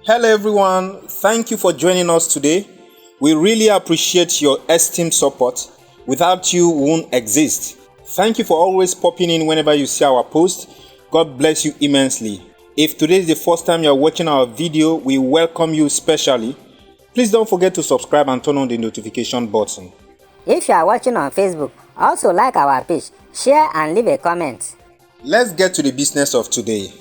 Hello everyone, thank you for joining us today. We really appreciate your esteemed support. Without you, we won't exist. Thank you for always popping in whenever you see our post. God bless you immensely. If today is the first time you're watching our video, we welcome you specially. Please don't forget to subscribe and turn on the notification button. If you are watching on Facebook, also like our page, share and leave a comment. Let's get to the business of today.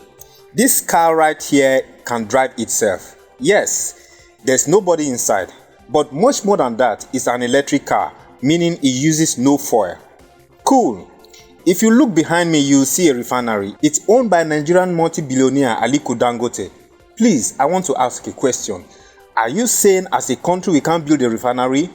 This car right here can drive itself. Yes, there's nobody inside, but much more than that, it's an electric car, meaning it uses no fuel. Cool. If you look behind me, you'll see a refinery. It's owned by Nigerian multi-billionaire Aliko Dangote. Please, I want to ask a question. Are you saying as a country we can't build a refinery?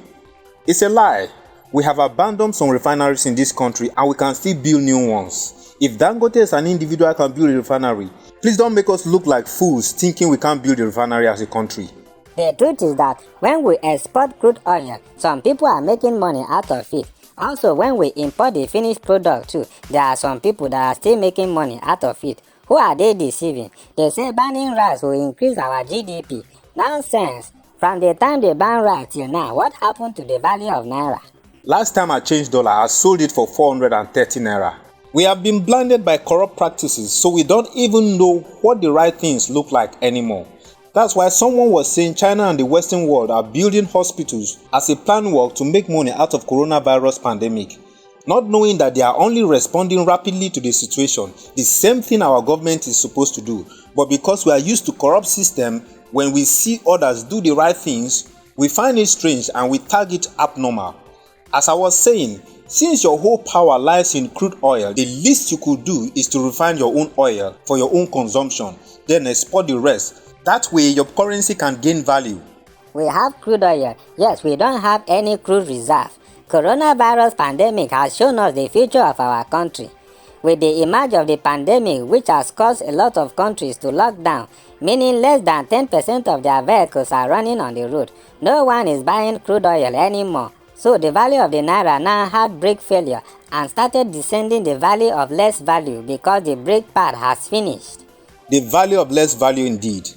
It's a lie. We have abandoned some refineries in this country and we can still build new ones. If Dangote as an individual can build a refinery, please don't make us look like fools thinking we can't build a refinery as a country. The truth is that when we export crude oil, some people are making money out of it. Also, when we import the finished product too, there are some people that are still making money out of it. Who are they deceiving? They say banning rice will increase our GDP. Nonsense. From the time they ban rice till now, what happened to the value of Naira? Last time I changed dollar, I sold it for 430 Naira. We have been blinded by corrupt practices, so we don't even know what the right things look like anymore. That's why someone was saying China and the Western world are building hospitals as a planned work to make money out of coronavirus pandemic, not knowing that they are only responding rapidly to the situation, the same thing our government is supposed to do. But because we are used to corrupt system, when we see others do the right things, we find it strange and we tag it abnormal. As I was saying, since your whole power lies in crude oil, the least you could do is to refine your own oil for your own consumption, then export the rest. That way your currency can gain value. We have crude oil, yes, we don't have any crude reserve. Coronavirus pandemic has shown us the future of our country. With the emerge of the pandemic, which has caused a lot of countries to lock down, meaning less than 10% of their vehicles are running on the road, no one is buying crude oil anymore. So the value of the Naira now had brake failure and started descending the value of less value because the brake pad has finished. The value of less value indeed.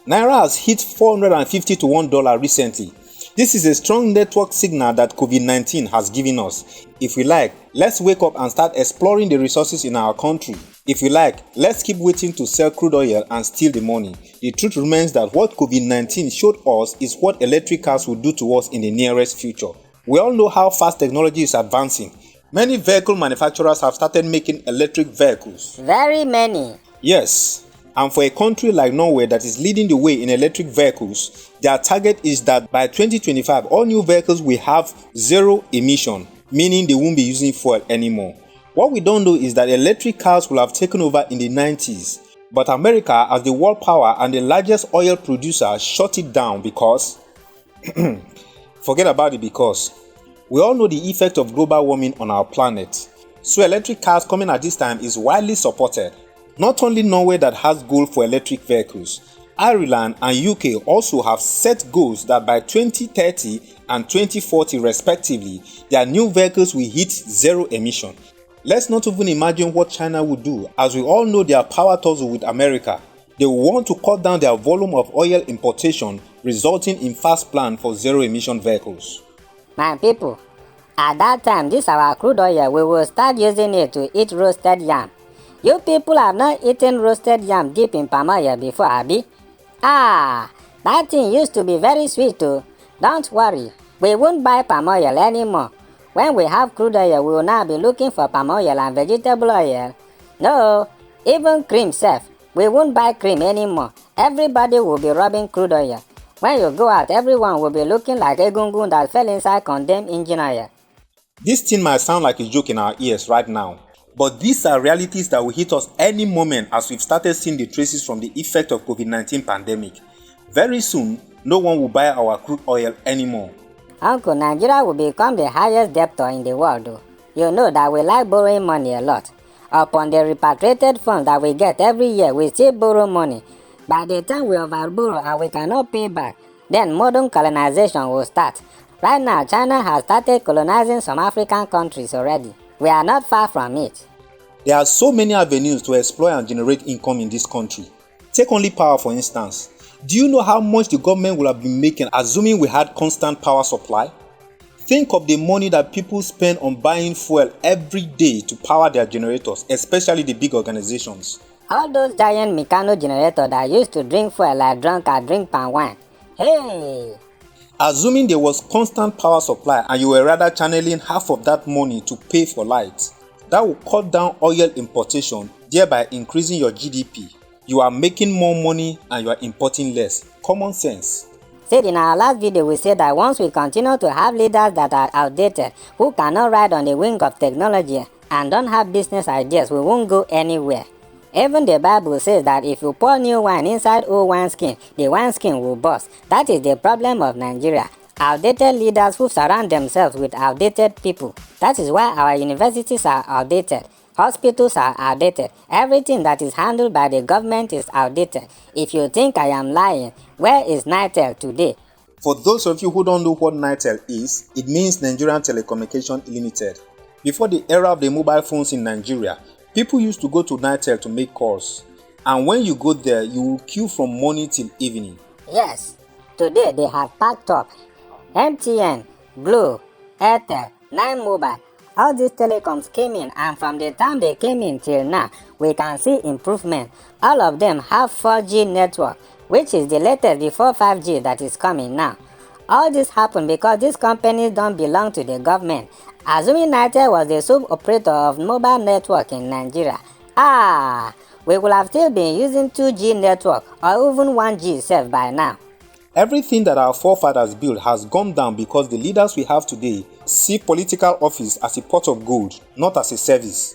Naira has hit $450 to $1 recently. This is a strong network signal that COVID-19 has given us. If we like, let's wake up and start exploring the resources in our country. If we like, let's keep waiting to sell crude oil and steal the money. The truth remains that what COVID-19 showed us is what electric cars will do to us in the nearest future. We all know how fast technology is advancing. Many vehicle manufacturers have started making electric vehicles. Very many. Yes, and for a country like Norway that is leading the way in electric vehicles, their target is that by 2025 all new vehicles will have zero emission, meaning they won't be using fuel anymore. What we don't know is that electric cars will have taken over in the 90s, but America as the world power and the largest oil producer shut it down because forget about it because we all know the effect of global warming on our planet. So electric cars coming at this time is widely supported. Not only Norway that has goals for electric vehicles, Ireland and UK also have set goals that by 2030 and 2040 respectively, their new vehicles will hit zero emission. Let's not even imagine what China would do, as we all know their power tussle with America. They will want to cut down their volume of oil importation, resulting in fast plan for zero-emission vehicles. My people, at that time, this our crude oil, we will start using it to eat roasted yam. You people have not eaten roasted yam deep in palm oil before, abi? That thing used to be very sweet too. Don't worry, we won't buy palm oil anymore. When we have crude oil, we will now be looking for palm oil and vegetable oil. No, even cream self. We won't buy cream anymore. Everybody will be rubbing crude oil. When you go out, everyone will be looking like a gungun that fell inside condemned engine oil. This thing might sound like a joke in our ears right now, but these are realities that will hit us any moment as we've started seeing the traces from the effect of COVID-19 pandemic. Very soon, no one will buy our crude oil anymore. Uncle, Nigeria will become the highest debtor in the world though. You know that we like borrowing money a lot. Upon the repatriated funds that we get every year, we still borrow money. By the time we overborrow and we cannot pay back, then modern colonization will start. Right now, China has started colonizing some African countries already. We are not far from it. There are so many avenues to exploit and generate income in this country. Take only power for instance. Do you know how much the government would have been making assuming we had constant power supply? Think of the money that people spend on buying fuel every day to power their generators, especially the big organizations. All those giant Meccano generators that used to drink fuel like drunkards drink palm wine. Hey! Assuming there was constant power supply and you were rather channeling half of that money to pay for light, that would cut down oil importation, thereby increasing your GDP. You are making more money and you are importing less. Common sense. Said in our last video, we said that once we continue to have leaders that are outdated, who cannot ride on the wing of technology and don't have business ideas, we won't go anywhere. Even the Bible says that if you pour new wine inside old wineskin, the wineskin will burst. That is the problem of Nigeria. Outdated leaders who surround themselves with outdated people. That is why our universities are outdated. Hospitals are outdated. Everything that is handled by the government is outdated. If you think I am lying, where is Nitel today? For those of you who don't know what Nitel is, it means Nigerian Telecommunication Limited. Before the era of the mobile phones in Nigeria, people used to go to Nitel to make calls. And when you go there, you will queue from morning till evening. Yes, today they have packed up. MTN, Glo, Airtel, 9Mobile. All these telecoms came in, and from the time they came in till now, we can see improvement. All of them have 4G network, which is the latest before 5G that is coming now. All this happened because these companies don't belong to the government. Assuming Nitel was the sub-operator of mobile network in Nigeria, we would have still been using 2G network or even 1G itself by now. Everything that our forefathers built has gone down because the leaders we have today see political office as a pot of gold, not as a service.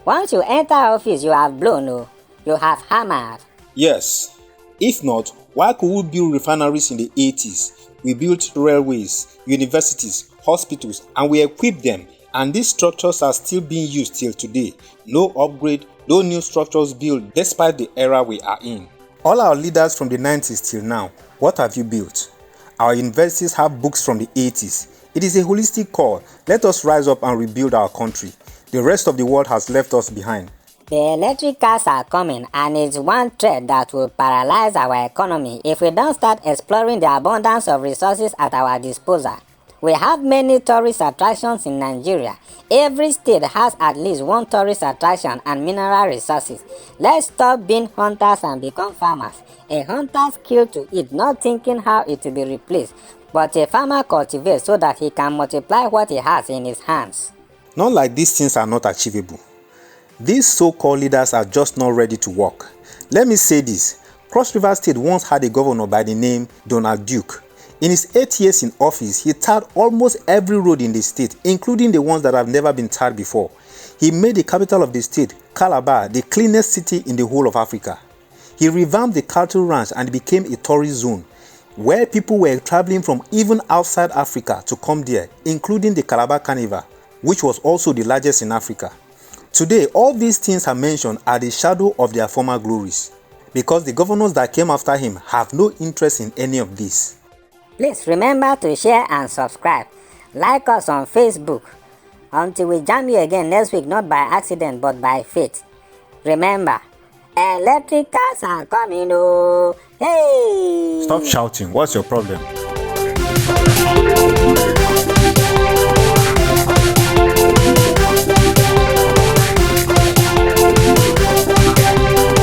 Once you enter office, you have blown, you have hammered. Yes. If not, why could we build refineries in the 80s? We built railways, universities, hospitals, and we equipped them, and these structures are still being used till today. No upgrade, no new structures built despite the era we are in. All our leaders from the 90s till now, what have you built? Our universities have books from the 80s. It is a holistic call. Let us rise up and rebuild our country. The rest of the world has left us behind. The electric cars are coming, and it's one threat that will paralyze our economy if we don't start exploring the abundance of resources at our disposal. We have many tourist attractions in Nigeria. Every state has at least one tourist attraction and mineral resources. Let's stop being hunters and become farmers. A hunter kills to eat, not thinking how it will be replaced. But a farmer cultivates so that he can multiply what he has in his hands. Not like these things are not achievable. These so-called leaders are just not ready to work. Let me say this. Cross River State once had a governor by the name Donald Duke. In his 8 years in office, he tarred almost every road in the state, including the ones that have never been tarred before. He made the capital of the state, Calabar, the cleanest city in the whole of Africa. He revamped the cattle ranch and became a tourist zone, where people were traveling from even outside Africa to come there, including the Calabar Carnival, which was also the largest in Africa. Today, all these things I mentioned are the shadow of their former glories, because the governors that came after him have no interest in any of this. Please remember to share and subscribe. Like us on Facebook. Until we jam you again next week, not by accident but by faith. Remember, electric cars are coming, Hey! Stop shouting. What's your problem?